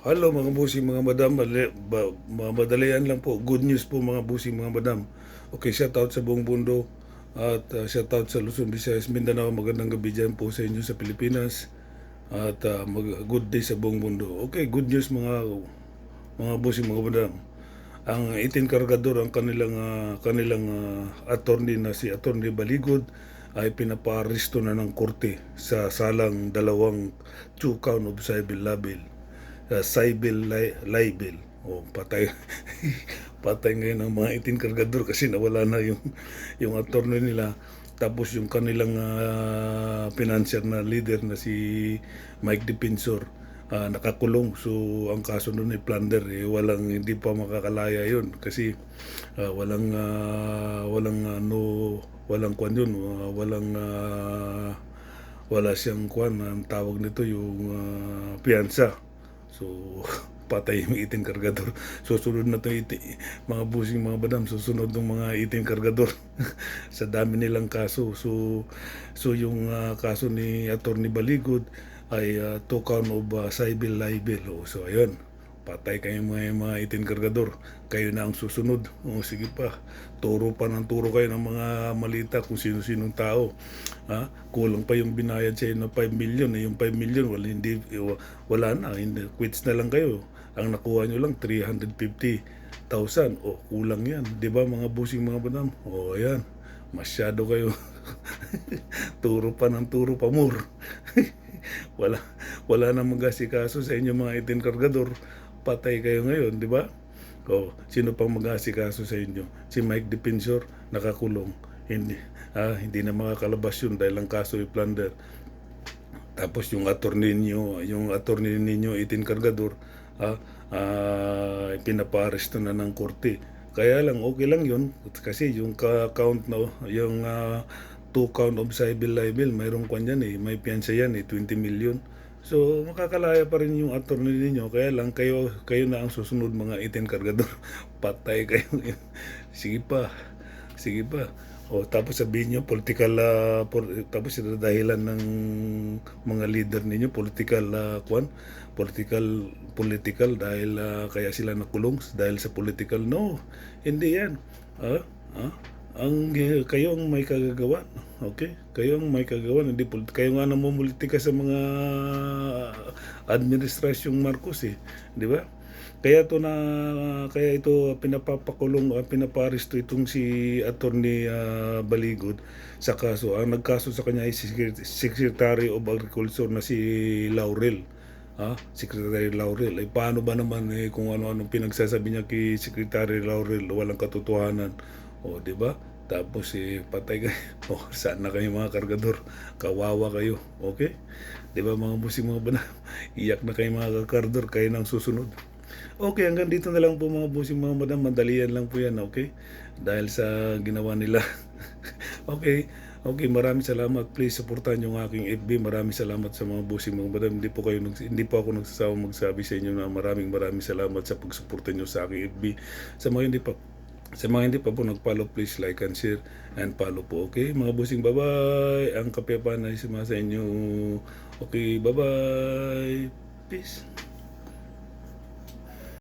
Hello mga busing mga madam, madalian lang po. Good news po mga busing mga madam. Okay, shout out sa buong mundo at shout out sa Luzon, Visayas, Mindanao. Magandang gabi dyan po sa inyo sa Pilipinas at good day sa buong mundo. Okay, good news mga busing mga madam. Ang 18 kargador ang kanilang attorney na si Attorney Baligod ay pinapaaresto na ng korte sa salang dalawang 2 count of civil libel. O patay patay ngayon ang mga 18 kargador kasi nawala na yung attorney nila. Tapos yung kanilang financier na leader na si Mike Defensor nakakulong. So ang kaso nun ay plunder, hindi pa makakalaya yun kasi walang kwan yun, wala siyang kwan, ang tawag nito yung piyansa. So patay yung 18 kargador. Susunod na to mga busing mga badam, susunod ng mga 18 kargador sa dami nilang kaso. So yung kaso ni Attorney Baligod ay 2 count of civil libel. So ayun, patay kayo mga 18 kargador. Kayo na ang susunod. Sige pa, turo pa ng turo kayo ng mga malita kung sino-sinong tao. Kulang pa yung binayad sa inyo na 5 million. Yung 5 million, wala na. Quits na lang kayo. Ang nakuha nyo lang 350,000. Kulang yan. Diba mga busing mga banam? Ayan. Masyado kayo. Turo pa ng turo pa more. wala na mag-asikaso sa inyo mga 18 kargador. Patay kayo ngayon, di ba? Sino pang mag-asikaso sa inyo? Si Mike Defensor nakakulong. Hindi na makakalabas yun dahil ang kaso ay plunder. Tapos yung attorney ninyo 18 kargador, pinaparesto na ng korte. Kaya lang okay lang yun kasi yung count na yung 2 count of civil libel, mayroong kwan yan may piyansa yan 20 million. So makakalaya pa rin yung attorney ninyo, kaya lang kayo na ang susunod mga 18 kargador. Patay kayo. Sige pa. Tapos sabihin nyo political tapos dahilan ng mga leader ninyo political political dahil kaya sila nakulong dahil sa political. No, hindi yan. Kayo ang may kagagawa. Okay? Kayo ang may kagagawa. Hindi kayo nga namumulitika sa mga administrasyong Marcos di ba? Kaya ito pinapapakulong, pinaparesto itong si Attorney Baligod sa kaso. Ang nagkaso sa kanya ay si Secretary of Agriculture na si Laurel. Secretary Laurel. Paano ba naman kung ano-ano pinagsasabi niya kay Secretary Laurel, walang katotohanan. Di ba? Tapos patay kayo. Sana kayo mga kargador. Kawawa kayo. Okay? Di ba mga busing mga bana? Iyak na kayo mga kargador. Kayo nang susunod. Okay, hanggang dito na lang po mga busing mga madam. Madalian lang po yan, okay? Dahil sa ginawa nila. Okay, maraming salamat. Please supportan yung aking FB. Maraming salamat sa mga busing mga madam. Hindi po ako nagsasawang magsabi sa inyo na maraming salamat sa pagsuporta nyo sa aking FB. Sa mga hindi pa po nag-follow, please like and share and follow po. Okay, mga busing, bye-bye. Ang kapyapan ay sumasa inyo. Okay, bye-bye. Peace.